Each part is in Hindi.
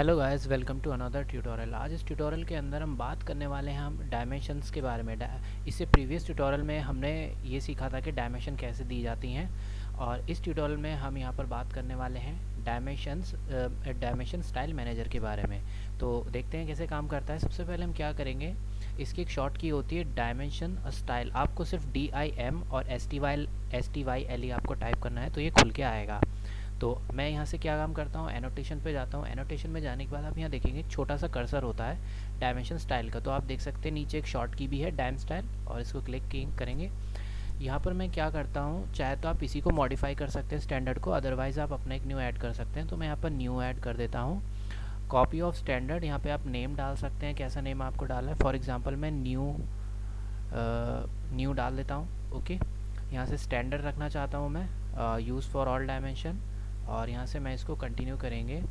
Hello guys, welcome to another tutorial. आज इस ट्यूटोरियल के अंदर हम बात करने वाले हैं हम डायमेंशंस के बारे में। इससे प्रीवियस ट्यूटोरियल में हमने ये सीखा था कि डायमेंशन कैसे दी जाती हैं, और इस ट्यूटोरियल में हम यहाँ पर बात करने वाले हैं डायमेंशन स्टाइल मैनेजर के बारे में। तो देखते हैं कैसे काम करता है। सबसे पहले हम क्या करेंगे, इसकी एक शॉर्ट की होती है डायमेंशन स्टाइल। आपको सिर्फ DIM और STYLE आपको टाइप करना है तो ये खुल के आएगा। तो मैं यहाँ से क्या काम करता हूँ, एनोटेशन पे जाता हूँ। एनोटेशन में जाने के बाद आप यहाँ देखेंगे एक छोटा सा कर्सर होता है डायमेंशन स्टाइल का। तो आप देख सकते हैं नीचे एक शॉर्ट की भी है डायम स्टाइल, और इसको क्लिक करेंगे। यहाँ पर मैं क्या करता हूँ, चाहे तो आप इसी को मॉडिफाई कर सकते हैं स्टैंडर्ड को, अदरवाइज़ आप अपना एक न्यू ऐड कर सकते हैं। तो मैं यहाँ पर न्यू ऐड कर देता हूँ। कॉपी ऑफ स्टैंडर्ड, यहाँ पे आप नेम डाल सकते हैं, कैसा नेम आपको डालना है। फॉर एग्जांपल मैं न्यू डाल देता हूँ। ओके, यहाँ से स्टैंडर्ड रखना चाहता हूँ मैं, यूज़ फॉर ऑल डायमेंशन, और यहाँ से मैं इसको कंटिन्यू करेंगे।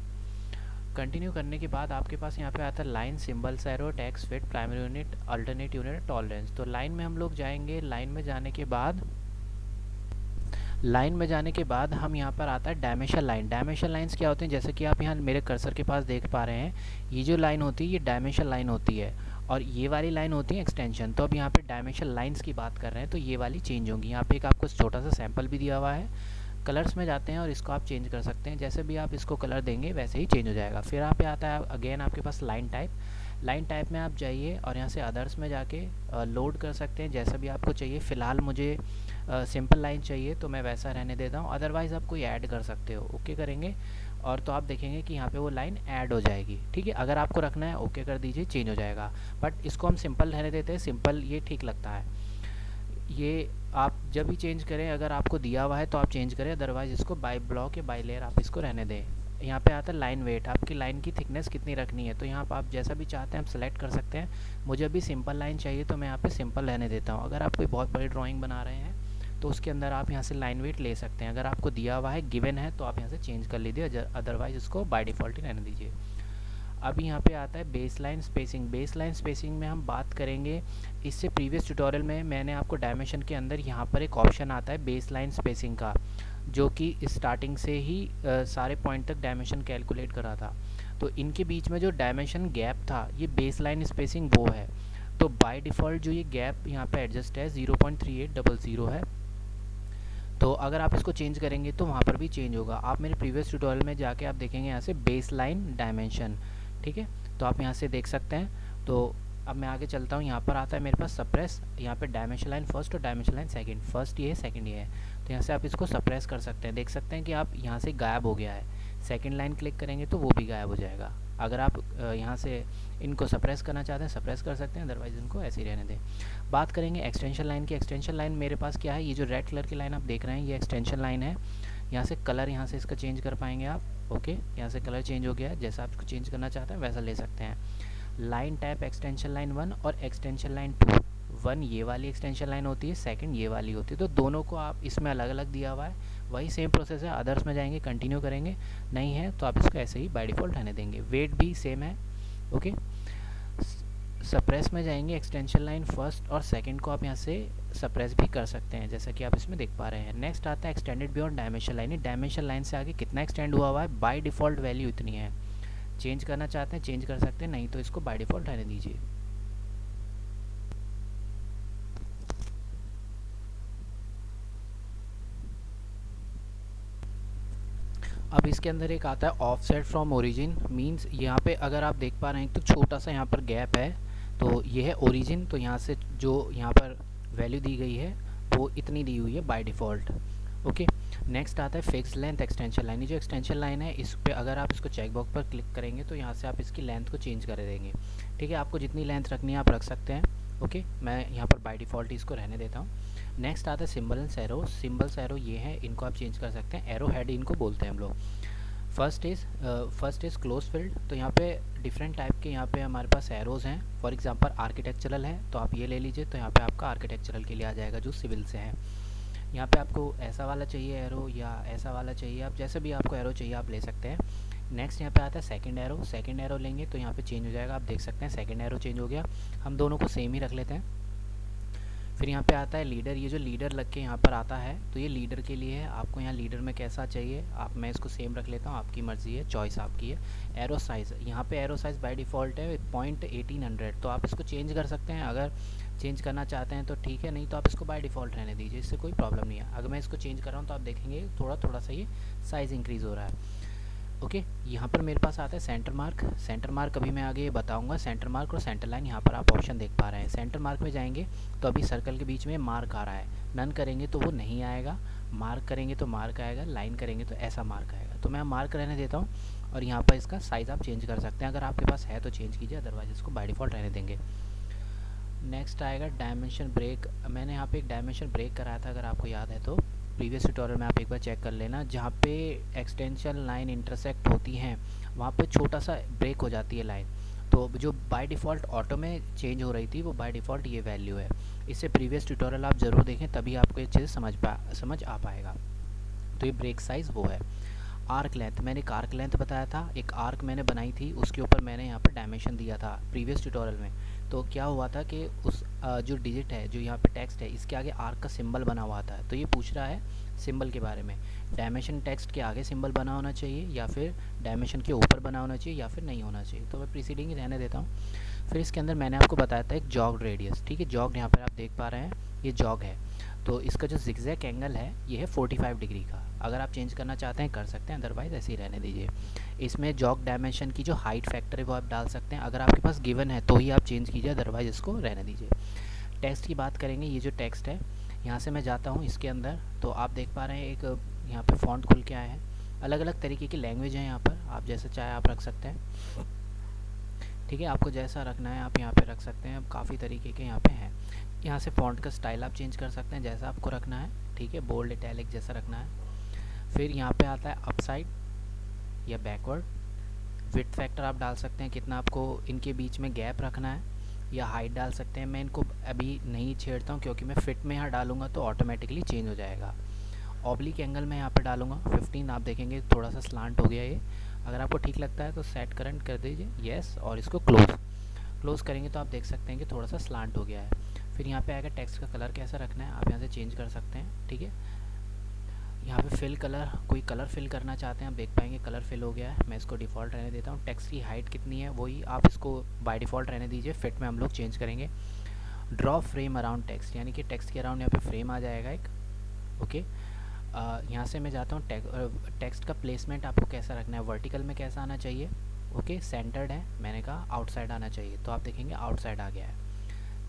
कंटिन्यू करने के बाद आपके पास यहाँ पे आता है line, symbols, arrow, text, fit, primary unit, alternate unit, tolerance. तो लाइन में हम लोग जाएंगे। लाइन में जाने के बाद हम यहाँ पर आता है डायमेंशन लाइन। डायमेंशन लाइंस क्या होते हैं, जैसे कि आप यहाँ मेरे कर्सर के पास देख पा रहे हैं, ये जो लाइन होती है ये डायमेंशन लाइन होती है, और ये वाली लाइन होती है एक्सटेंशन। तो अब यहाँ पे डायमेंशन लाइंस की बात कर रहे हैं तो ये वाली चेंज होंगी। यहाँ पे एक आपको छोटा सा सैंपल भी दिया हुआ है। कलर्स में जाते हैं और इसको आप चेंज कर सकते हैं, जैसे भी आप इसको कलर देंगे वैसे ही चेंज हो जाएगा। फिर यहाँ पे आता है अगेन आपके पास लाइन टाइप। लाइन टाइप में आप जाइए और यहाँ से अदर्स में जाके लोड कर सकते हैं जैसा भी आपको चाहिए। फ़िलहाल मुझे सिंपल लाइन चाहिए तो मैं वैसा रहने देता हूँ, अदरवाइज़ आप कोई ऐड कर सकते हो। ओके करेंगे और तो आप देखेंगे कि यहाँ पे वो लाइन ऐड हो जाएगी। ठीक है, अगर आपको रखना है ओके कर दीजिए, चेंज हो जाएगा। बट इसको हम सिंपल रहने देते हैं, सिंपल ये ठीक लगता है। ये आप जब भी चेंज करें, अगर आपको दिया हुआ है तो आप चेंज करें, अदरवाइज़ इसको बाय ब्लॉक या बाय लेयर आप इसको रहने दें। यहाँ पे आता है लाइन वेट, आपकी लाइन की थिकनेस कितनी रखनी है। तो यहाँ पर आप जैसा भी चाहते हैं आप सेलेक्ट कर सकते हैं। मुझे अभी सिंपल लाइन चाहिए तो मैं यहाँ पे सिंपल रहने देता हूँ। अगर आप कोई बहुत बड़ी ड्राइंग बना रहे हैं तो उसके अंदर आप यहाँ से लाइन वेट ले सकते हैं। अगर आपको दिया हुआ है, गिवन है, तो आप यहाँ से चेंज कर लीजिए, अदरवाइज़ इसको बाय डिफ़ॉल्ट ही रहने दीजिए। अभी यहाँ पे आता है बेसलाइन स्पेसिंग। बेसलाइन स्पेसिंग में हम बात करेंगे, इससे प्रीवियस ट्यूटोरियल में मैंने आपको डायमेंशन के अंदर यहाँ पर एक ऑप्शन आता है बेसलाइन स्पेसिंग का, जो कि स्टार्टिंग से ही सारे पॉइंट तक डायमेंशन कैलकुलेट करा था। तो इनके बीच में जो डायमेंशन गैप था, ये बेसलाइन स्पेसिंग वो है। तो बाय डिफ़ॉल्ट जो ये गैप यहाँ पे एडजस्ट है 0.3800 है। तो अगर आप इसको चेंज करेंगे तो वहाँ पर भी चेंज होगा। आप मेरे प्रीवियस ट्यूटोरियल में जाके आप देखेंगे यहाँ से बेसलाइन डायमेंशन। ठीक है, तो आप यहाँ से देख सकते हैं। तो अब मैं आगे चलता हूँ। यहाँ पर आता है मेरे पास सप्रेस। यहाँ पे डायमेंशन लाइन फर्स्ट और डायमेंशन लाइन सेकंड, फर्स्ट ये है सेकंड ये है। तो यहाँ से आप इसको सप्रेस कर सकते हैं। देख सकते हैं कि आप यहाँ से गायब हो गया है। सेकंड लाइन क्लिक करेंगे तो वो भी गायब हो जाएगा। अगर आप यहाँ से इनको सप्रेस करना चाहते हैं सप्रेस कर सकते हैं, अदरवाइज़ इनको ऐसे ही रहने दें। बात करेंगे एक्सटेंशन लाइन की। एक्सटेंशन लाइन मेरे पास क्या है, ये जो रेड कलर की लाइन आप देख रहे हैं ये एक्सटेंशन लाइन है। यहाँ से कलर यहाँ से इसका चेंज कर पाएंगे आप। ओके, यहाँ से कलर चेंज हो गया है, जैसा आप इसको चेंज करना चाहते हैं वैसा ले सकते हैं। लाइन टाइप एक्सटेंशन लाइन 1 और एक्सटेंशन लाइन 2। 1 ये वाली एक्सटेंशन लाइन होती है, सेकंड ये वाली होती है। तो दोनों को आप इसमें अलग अलग दिया हुआ है, वही सेम प्रोसेस है। अदर्स में जाएंगे कंटिन्यू करेंगे, नहीं है तो आप इसको ऐसे ही बाय डिफ़ॉल्ट रहने देंगे। वेट भी सेम है। ओके, सप्रेस में जाएंगे, एक्सटेंशन लाइन फर्स्ट और सेकंड को आप यहाँ से सप्रेस भी कर सकते हैं, जैसा कि आप इसमें देख पा रहे हैं। नेक्स्ट आता है extended beyond dimension line. Dimension line से आगे कितना एक्सटेंड हुआ हुआ है, बाय डिफ़ॉल्ट वैल्यू इतनी है। चेंज करना चाहते हैं चेंज कर सकते हैं, नहीं तो इसको बाय डिफ़ॉल्ट रहने दीजिए। अब इसके अंदर एक आता है ऑफसेट फ्रॉम ओरिजिन। मींस यहाँ पे अगर आप देख पा रहे हैं तो छोटा सा यहाँ पर गैप है, तो ये है ओरिजिन। तो यहाँ से जो यहाँ पर वैल्यू दी गई है वो इतनी दी हुई है बाय डिफ़ॉल्ट। ओके, नेक्स्ट आता है फिक्स लेंथ एक्सटेंशन लाइन। ये जो एक्सटेंशन लाइन है इस पर अगर आप इसको चेक बॉक्स पर क्लिक करेंगे तो यहाँ से आप इसकी लेंथ को चेंज कर देंगे। ठीक है, आपको जितनी लेंथ रखनी है आप रख सकते हैं। ओके, मैं यहाँ पर बाय डिफ़ॉल्ट इसको रहने देता हूँ। नेक्स्ट आता है सिम्बल्स एरो। सिम्बल्स एरो ये है, इनको आप चेंज कर सकते हैं। एरो हेड इनको बोलते हैं हम लोग। First is close field. तो यहाँ पे डिफरेंट टाइप के यहाँ पे हमारे पास एरोज़ हैं। फॉर एग्जांपल आर्किटेक्चरल है तो आप ये ले लीजिए, तो यहाँ पे आपका आर्किटेक्चरल के लिए आ जाएगा जो सिविल से है। यहाँ पे आपको ऐसा वाला चाहिए एरो या ऐसा वाला चाहिए, आप जैसे भी आपको एरो चाहिए आप ले सकते हैं। नेक्स्ट यहाँ पे आता है सेकंड एरो। सेकंड एरो लेंगे तो यहाँ पे चेंज हो जाएगा, आप देख सकते हैं सेकंड एरो चेंज हो गया। हम दोनों को सेम ही रख लेते हैं। फिर यहाँ पे आता है लीडर। ये जो लीडर लग के यहाँ पर आता है तो ये लीडर के लिए है। आपको यहाँ लीडर में कैसा चाहिए आप, मैं इसको सेम रख लेता हूँ, आपकी मर्ज़ी है, चॉइस आपकी है। एरो साइज़, यहाँ पे एरो साइज़ बाय डिफ़ॉल्ट है 1800, तो आप इसको चेंज कर सकते हैं। अगर चेंज करना चाहते हैं तो ठीक है, नहीं तो आप इसको बाय डिफ़ॉल्ट रहने दीजिए, इससे कोई प्रॉब्लम नहीं है। अगर मैं इसको चेंज कर रहा हूँ तो आप देखेंगे थोड़ा थोड़ा सा ये साइज़ इंक्रीज़ हो रहा है। ओके यहाँ पर मेरे पास आता है सेंटर मार्क। सेंटर मार्क अभी मैं आगे बताऊंगा। सेंटर मार्क और सेंटर लाइन, यहाँ पर आप ऑप्शन देख पा रहे हैं। सेंटर मार्क में जाएंगे तो अभी सर्कल के बीच में मार्क आ रहा है, नन करेंगे तो वो नहीं आएगा, मार्क करेंगे तो मार्क आएगा, लाइन करेंगे तो ऐसा मार्क आएगा। तो मैं मार्क रहने देता हूँ और यहाँ पर इसका साइज़ आप चेंज कर सकते हैं, अगर आपके पास है तो चेंज कीजिए, अदरवाइज इसको बाय डिफ़ॉल्ट रहने देंगे। नेक्स्ट आएगा डायमेंशन ब्रेक। मैंने यहाँ पे एक डायमेंशन ब्रेक कराया था, अगर आपको याद है तो प्रीवियस ट्यूटोरियल में आप एक बार चेक कर लेना। जहाँ पे एक्सटेंशन लाइन इंटरसेक्ट होती हैं वहाँ पे छोटा सा ब्रेक हो जाती है लाइन, तो जो बाय डिफ़ॉल्ट ऑटो में चेंज हो रही थी वो बाय डिफ़ॉल्ट ये वैल्यू है। इससे प्रीवियस ट्यूटोरियल आप ज़रूर देखें, तभी आपको ये चीज़ समझ आ पाएगा। तो ये ब्रेक साइज़ वो है। आर्क लेंथ, मैंने एक आर्क लेंथ बताया था, एक आर्क मैंने बनाई थी, उसके ऊपर मैंने यहाँ पर डायमेंशन दिया था प्रीवियस ट्यूटोरियल में। तो क्या हुआ था कि उस जो डिजिट है, जो यहाँ पे टेक्स्ट है, इसके आगे आर्क का सिंबल बना हुआ था। तो ये पूछ रहा है सिंबल के बारे में, डायमेंशन टेक्स्ट के आगे सिंबल बना होना चाहिए या फिर डायमेंशन के ऊपर बना होना चाहिए या फिर नहीं होना चाहिए। तो मैं प्रीसीडिंग ही रहने देता हूँ। फिर इसके अंदर मैंने आपको बताया था एक जॉग रेडियस, ठीक है। जॉग यहाँ पर आप देख पा रहे हैं, ये जॉग है। तो इसका जो जिगजैग एंगल है ये है 45 डिग्री का। अगर आप चेंज करना चाहते हैं कर सकते हैं, अदरवाइज़ ऐसे ही रहने दीजिए। इसमें जॉग डायमेंशन की जो हाइट फैक्टर है वो आप डाल सकते हैं, अगर आपके पास गिवन है तो ही आप चेंज कीजिए, अदरवाइज़ इसको रहने दीजिए। टेक्स्ट की बात करेंगे, ये जो टेक्स्ट है यहाँ से मैं जाता हूँ इसके अंदर, तो आप देख पा रहे हैं एक यहाँ पे फ़ॉन्ट खुल के आए हैं। अलग अलग तरीके की लैंग्वेज है यहाँ पर, आप जैसे चाहे आप रख सकते हैं, ठीक है। आपको जैसा रखना है आप यहाँ पे रख सकते हैं, अब काफ़ी तरीके के यहाँ पे हैं। यहाँ से फ़ॉन्ट का स्टाइल आप चेंज कर सकते हैं जैसा आपको रखना है, ठीक है, बोल्ड इटैलिक जैसा रखना है। फिर यहाँ पे आता है अपसाइड या बैकवर्ड। विड्थ फैक्टर आप डाल सकते हैं, कितना आपको इनके बीच में गैप रखना है, या हाइट डाल सकते हैं। मैं इनको अभी नहीं छेड़ता हूँ क्योंकि मैं फिट में यहाँ डालूँगा तो ऑटोमेटिकली चेंज हो जाएगा। ऑब्लिक एंगल मैं यहाँ पर डालूँगा 15, आप देखेंगे थोड़ा सा स्लांट हो गया ये। अगर आपको ठीक लगता है तो सेट करंट कर दीजिए, येस, और इसको क्लोज़ करेंगे तो आप देख सकते हैं कि थोड़ा सा स्लांट हो गया है। फिर यहाँ पे आएगा टेक्स्ट का कलर कैसा रखना है, आप यहाँ से चेंज कर सकते हैं, ठीक है। यहाँ पे फिल कलर, कोई कलर फिल करना चाहते हैं आप देख पाएंगे कलर फिल हो गया है, मैं इसको डिफ़ॉल्ट रहने देता हूँ। टेक्स्ट की हाइट कितनी है वही आप इसको बाय डिफ़ॉल्ट रहने दीजिए, फिट में हम लोग चेंज करेंगे। ड्रॉ फ्रेम अराउंड टेक्स्ट, यानी कि टेक्स्ट के अराउंड यहाँ पे फ्रेम आ जाएगा एक, ओके। यहाँ से मैं जाता हूँ टेक्स्ट का प्लेसमेंट आपको कैसा रखना है, वर्टिकल में कैसा आना चाहिए, ओके। सेंटर्ड है, मैंने कहा आउटसाइड आना चाहिए, तो आप देखेंगे आउटसाइड आ गया है,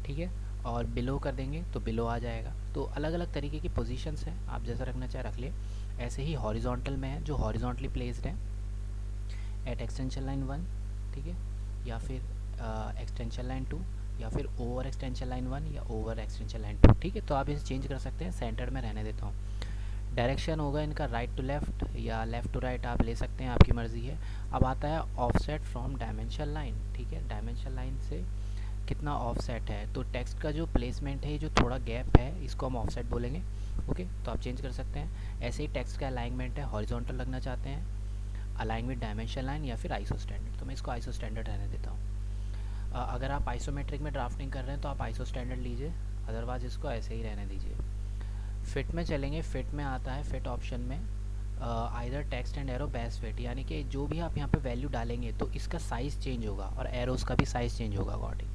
ठीक है। और बिलो कर देंगे तो बिलो आ जाएगा। तो अलग अलग तरीके की पोजीशंस हैं, आप जैसा रखना चाहे रख लिए। ऐसे ही हॉरिजॉन्टल में है, जो हॉरिजॉन्टली प्लेस्ड है एट एक्सटेंशन लाइन 1, ठीक है, या फिर एक्सटेंशन लाइन 2, या फिर ओवर एक्सटेंशन लाइन 1 या ओवर एक्सटेंशन लाइन 2, ठीक है। तो आप इसे चेंज कर सकते हैं, सेंटर में रहने देता हूँ। डायरेक्शन होगा इनका राइट टू लेफ़्ट या लेफ़्ट टू राइट, आप ले सकते हैं, आपकी मर्ज़ी है। अब आता है ऑफसेट फ्रॉम डायमेंशन लाइन, ठीक है। डायमेंशन लाइन से कितना ऑफसेट है, तो टेक्स्ट का जो प्लेसमेंट है, जो थोड़ा गैप है, इसको हम ऑफसेट बोलेंगे, ओके। तो आप चेंज कर सकते हैं। ऐसे ही टेक्स्ट का अलाइनमेंट है, हॉरिजॉन्टल लगना चाहते हैं, अलाइन विद डायमेंशन लाइन या फिर आइसो स्टैंडर्ड, तो मैं इसको आइसो स्टैंडर्ड रहने देता हूँ। अगर आप आइसोमेट्रिक में ड्राफ्टिंग कर रहे हैं तो आप आइसो स्टैंडर्ड लीजिए, अदरवाइज इसको ऐसे ही रहने दीजिए। फिट में चलेंगे, फिट में आता है फिट ऑप्शन में either text and arrow best fit, यानी कि जो भी आप यहाँ पे वैल्यू डालेंगे तो इसका साइज़ चेंज होगा और एरोज़ का भी साइज़ चेंज होगा अकॉर्डिंग।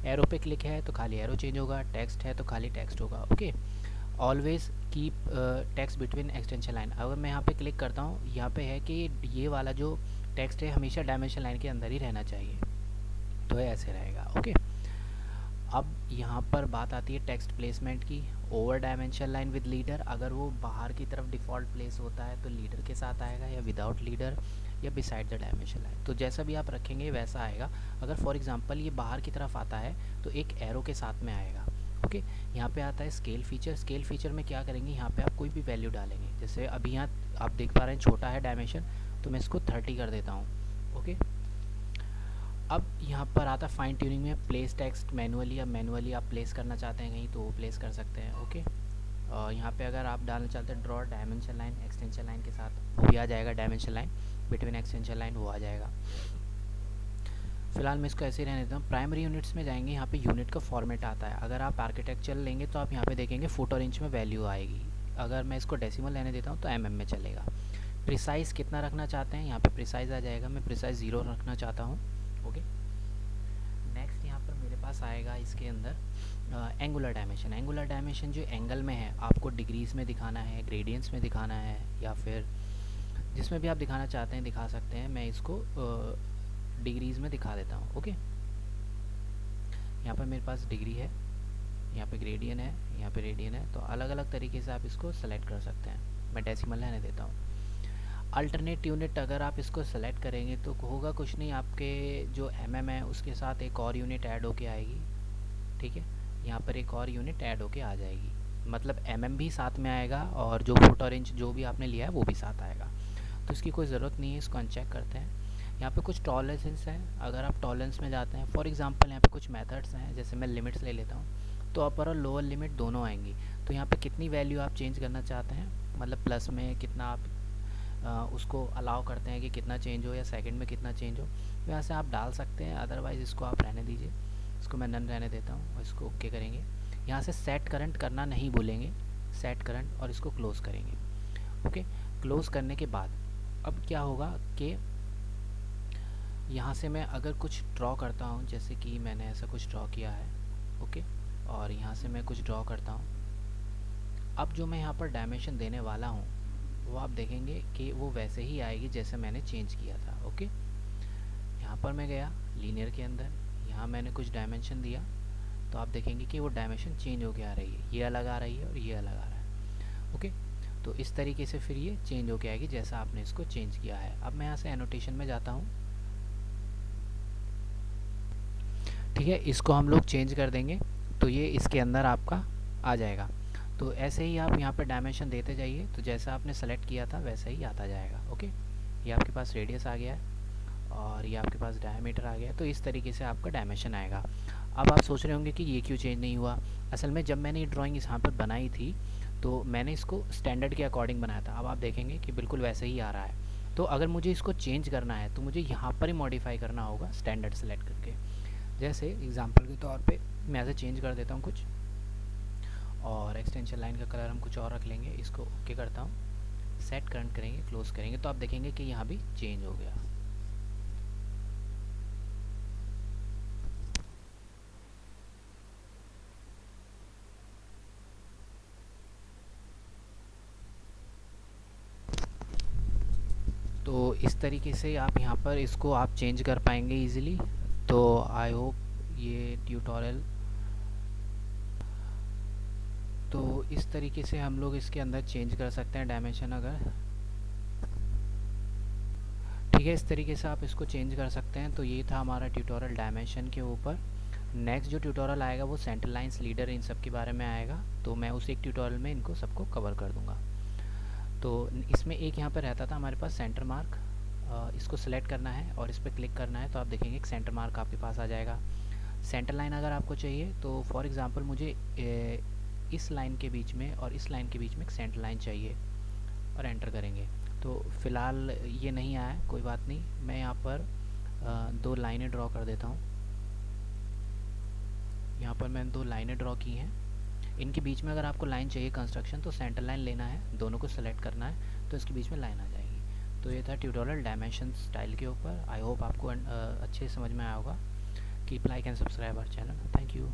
एरो पे क्लिक है तो खाली एरो चेंज होगा, टेक्स्ट है तो खाली टेक्स्ट होगा, okay. Always keep text between extension line, अगर मैं यहाँ पे क्लिक करता हूँ, यहाँ पे है कि ये वाला जो टेक्स्ट है हमेशा डायमेंशन लाइन के अंदर ही रहना चाहिए, तो ऐसे रहेगा, ओके। अब यहाँ पर बात आती है टेक्स्ट प्लेसमेंट की। Over dimension line with leader, अगर वो बाहर की तरफ डिफ़ॉल्ट प्लेस होता है तो लीडर के साथ आएगा, या विदाउट लीडर, या बिसाइड द डायमेंशन लाइन, तो जैसा भी आप रखेंगे वैसा आएगा। अगर फॉर एग्जांपल ये बाहर की तरफ आता है तो एक एरो के साथ में आएगा, ओके। यहाँ पे आता है स्केल फीचर। स्केल फीचर में क्या करेंगे, यहाँ पे आप कोई भी वैल्यू डालेंगे, जैसे अभी यहाँ आप देख पा रहे हैं छोटा है डायमेंशन, तो मैं इसको 30 कर देता हूँ, ओके। अब यहाँ पर आता है फाइन ट्यूनिंग में प्लेस टेक्स्ट मैनुअली, या मैनुअली आप प्लेस करना चाहते हैं कहीं तो वो प्लेस कर सकते हैं, ओके। यहाँ पे अगर आप डालना चाहते हैं draw dimension line extension line के साथ, वो भी आ जाएगा, dimension line between extension line वो आ जाएगा। फिलहाल मैं इसको ऐसे ही रहने देता हूँ। प्राइमरी यूनिट्स में जाएंगे, यहाँ पे यूनिट का फॉर्मेट आता है। अगर आप आर्किटेक्चर लेंगे तो आप यहाँ पे देखेंगे फुट और इंच में वैल्यू आएगी। अगर मैं इसको डेसिमल रहने देता हूँ तो mm में चलेगा। प्रिसाइज कितना रखना चाहते हैं, यहाँ पे प्रिसाइज आ जाएगा। मैं प्रिसाइज 0 रखना चाहता हूँ। ओके, नेक्स्ट यहाँ पर मेरे पास आएगा इसके अंदर एंगुलर डायमेंशन। एंगुलर डायमेंशन जो एंगल में है, आपको डिग्रीज़ में दिखाना है, ग्रेडियंट्स में दिखाना है, या फिर जिसमें भी आप दिखाना चाहते हैं दिखा सकते हैं। मैं इसको डिग्रीज़ में दिखा देता हूँ। ओके, यहाँ पर मेरे पास डिग्री है, यहाँ पे ग्रेडियन है, यहाँ पे रेडियन है। तो अलग अलग तरीके से आप इसको सेलेक्ट कर सकते हैं। मैं डेसिमल रहने देता हूँ। अल्टरनेट यूनिट अगर आप इसको सेलेक्ट करेंगे तो होगा कुछ नहीं, आपके जो है उसके साथ एक और यूनिट ऐड होके आएगी। ठीक है, यहाँ पर एक और यूनिट ऐड होके आ जाएगी, मतलब भी साथ में आएगा और जो फुट और इंच जो भी आपने लिया है वो भी साथ आएगा। तो इसकी कोई ज़रूरत नहीं है, इसको अनचेक करते हैं। यहाँ पे कुछ टॉलरेंसेस हैं। अगर आप टॉलरेंस में जाते हैं, फॉर एग्जांपल यहाँ पे कुछ मेथड्स हैं, जैसे मैं लिमिट्स ले लेता हूँ तो अपर और लोअर लिमिट दोनों आएंगी। तो यहाँ पे कितनी वैल्यू आप चेंज करना चाहते हैं, मतलब प्लस में कितना आप उसको अलाउ करते हैं कि कितना चेंज हो, या सेकंड में कितना चेंज हो, तो यहाँ से आप डाल सकते हैं। अदरवाइज़ इसको आप रहने दीजिए, इसको मैं नन रहने देता हूँ और इसको ओके करेंगे। यहाँ से सेट करंट करना नहीं भूलेंगे, सेट करंट, और इसको क्लोज़ करेंगे। ओके, क्लोज़ करने के बाद अब क्या होगा कि यहाँ से मैं अगर कुछ ड्रॉ करता हूँ, जैसे कि मैंने ऐसा कुछ ड्रॉ किया है। ओके, और यहाँ से मैं कुछ ड्रॉ करता हूँ। अब जो मैं यहाँ पर डायमेंशन देने वाला हूँ वो आप देखेंगे कि वो वैसे ही आएगी जैसे मैंने चेंज किया था। ओके, यहाँ पर मैं गया लीनियर के अंदर, यहाँ मैंने कुछ डायमेंशन दिया, तो आप देखेंगे कि वो डायमेंशन चेंज होके आ रही है। ये अलग आ रही है और ये अलग आ रहा है। ओके, तो इस तरीके से फिर ये चेंज होके आएगी जैसा आपने इसको चेंज किया है। अब मैं यहाँ से एनोटेशन में जाता हूँ। ठीक है, इसको हम लोग चेंज कर देंगे तो ये इसके अंदर आपका आ जाएगा। तो ऐसे ही आप यहाँ पर डायमेंशन देते जाइए, तो जैसा आपने सेलेक्ट किया था वैसा ही आता जाएगा। ओके, ये आपके पास रेडियस आ गया है और ये आपके पास डायमीटर आ गया है। तो इस तरीके से आपका डायमेंशन आएगा। अब आप सोच रहे होंगे कि ये क्यों चेंज नहीं हुआ। असल में जब मैंने ये ड्राइंग यहाँ पर बनाई थी तो मैंने इसको स्टैंडर्ड के अकॉर्डिंग बनाया था। अब आप देखेंगे कि बिल्कुल वैसे ही आ रहा है। तो अगर मुझे इसको चेंज करना है तो मुझे यहाँ पर ही मॉडिफाई करना होगा स्टैंडर्ड सेलेक्ट करके। जैसे एग्जांपल के तौर पे मैं ऐसे चेंज कर देता हूँ कुछ, और एक्सटेंशन लाइन का कलर हम कुछ और रख लेंगे। इसको ओके करता हूँ, सेट करंट करेंगे, क्लोज करेंगे, तो आप देखेंगे कि यहाँ भी चेंज हो गया। तो इस तरीके से आप यहाँ पर इसको आप चेंज कर पाएंगे इजीली। तो आई होप ये ट्यूटोरियल, तो इस तरीके से हम लोग इसके अंदर चेंज कर सकते हैं डायमेंशन अगर। ठीक है, इस तरीके से आप इसको चेंज कर सकते हैं। तो ये था हमारा ट्यूटोरियल डायमेंशन के ऊपर। नेक्स्ट जो ट्यूटोरियल आएगा वो सेंटर लाइन्स, लीडर, इन सब के बारे में आएगा। तो मैं उस एक ट्यूटोरियल में इनको सबको कवर कर दूंगा। तो इसमें एक यहाँ पर रहता था हमारे पास सेंटर मार्क, इसको सिलेक्ट करना है और इस पर क्लिक करना है तो आप देखेंगे एक सेंटर मार्क आपके पास आ जाएगा। सेंटर लाइन अगर आपको चाहिए तो फॉर एग्जांपल मुझे इस लाइन के बीच में और इस लाइन के बीच में एक सेंटर लाइन चाहिए, और एंटर करेंगे। तो फ़िलहाल ये नहीं आया, कोई बात नहीं, मैं यहाँ पर दो लाइनें ड्रॉ कर देता हूँ। यहाँ पर मैंने दो लाइनें ड्रॉ की हैं। इनके बीच में अगर आपको लाइन चाहिए कंस्ट्रक्शन तो सेंटर लाइन लेना है, दोनों को सेलेक्ट करना है तो इसके बीच में लाइन आ जाएगी। तो ये था ट्यूटोरियल डायमेंशन स्टाइल के ऊपर। आई होप आपको अच्छे समझ में आया होगा। Keep like and subscribe our channel. Thank you.